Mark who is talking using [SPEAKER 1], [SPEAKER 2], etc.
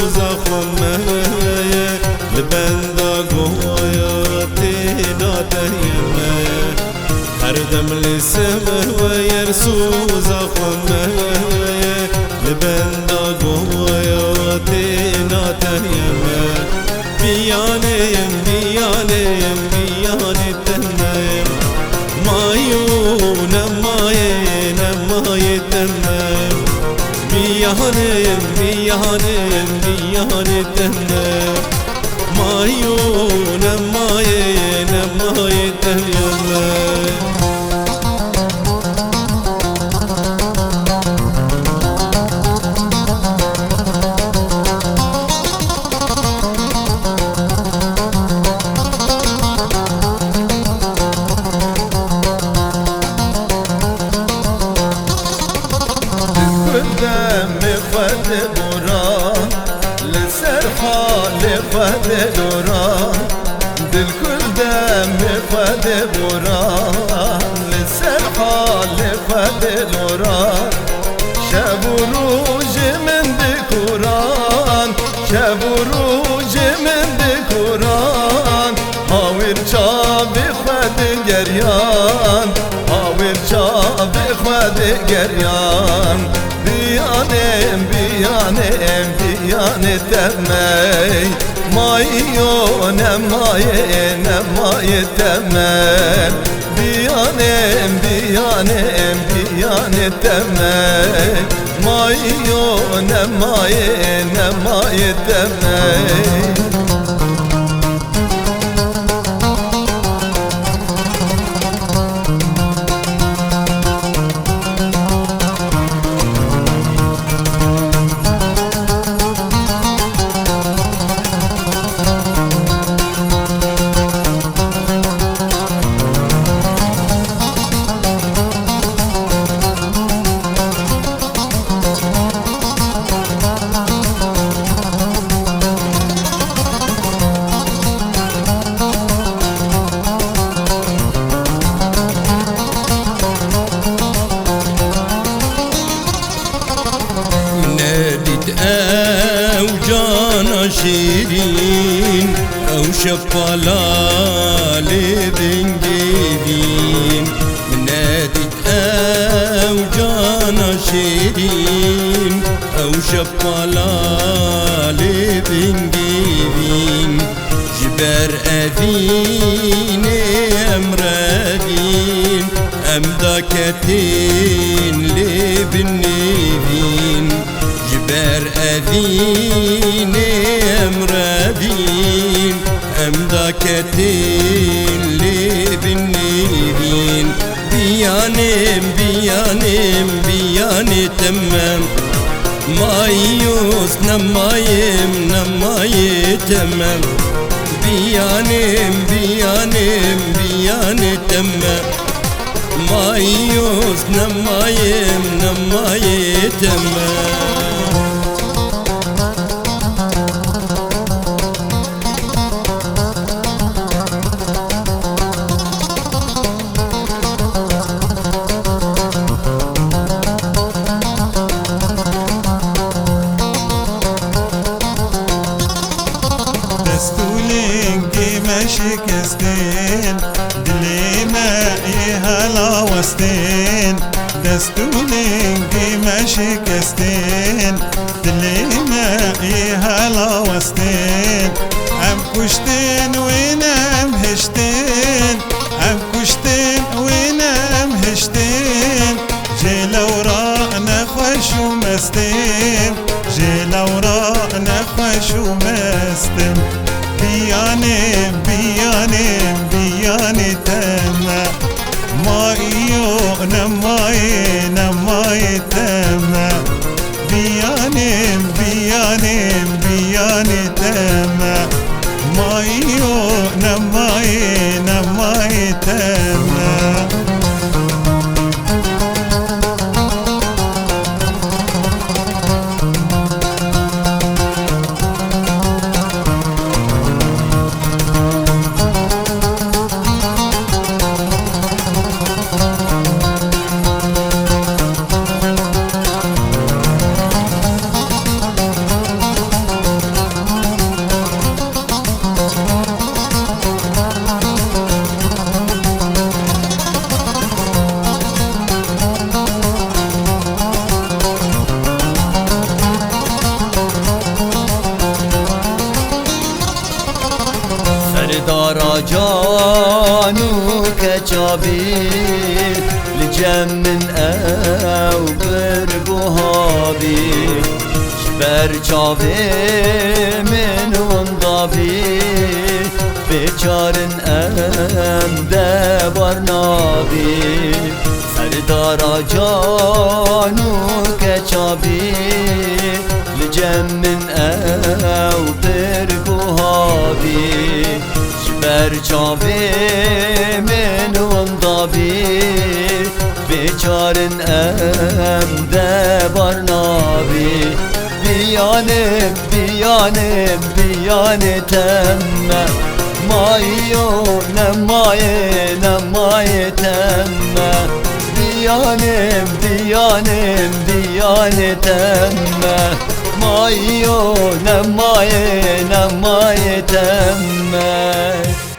[SPEAKER 1] خمه لبندا قوياتنا تهيمه هر دم لسمه ويرسوز خمه لبندا قوياتنا تهيمه بيانيم بيانيم بياني تهمه مايون ماين ماي تهمه بيانيم بيانيم بياني تهمه مايون ماين ماي تهمه
[SPEAKER 2] خد دورا لسر حال خد دورا دل كل دم خد دورا لسر حال خد دورا شب و روز من دکوران شب و روز من دکوران هاویر چاب خد گریان هاویر چاب خد گریان بیانم بیانم بیانه تمی مایونم ماینم مای تمی بیانم بیانم بیانه تمی مایونم ماینم مای تمی
[SPEAKER 1] او جانا شیرین او شپالا لبنگیرین نادیت او جانا شیرین او شپالا لبنگیرین جبر اذین امردین ام داکتین لبنیرین جبر اذين امردين امداكتين لبنيرين بيانم بيانم بياني تمام مايوس نمايم نماي تمام بيانم بيانم بياني تمام مايوس نمايم نماي تمام
[SPEAKER 3] شکستین دلی ما هلا وستین دستونینگی ما شکستین دلی ما هلا وستین ام کشتین و نم هشتین ام کشتین و نم هشتین جلورا نخوش و مستین جلورا نخوش و مستین بیانم بیانم بیانی تمه مایو نمای نمای تمه بیانم بیانم بیانی تمه مایو نمای نمای تمه
[SPEAKER 2] سردار جانو كجابي لجم من او بربوهابي شبر جابي من ومضابي بچارن ام دبار نابي سردار جانو كجابي لجم من او بربوهابي برچاوی من وندابی بیچارن ام دبار نابی بیانم بیانم بیان تمه مایو نمایه نمایه تمه بیانم بیانم بیان تمه مایو نمایه نمایه تمه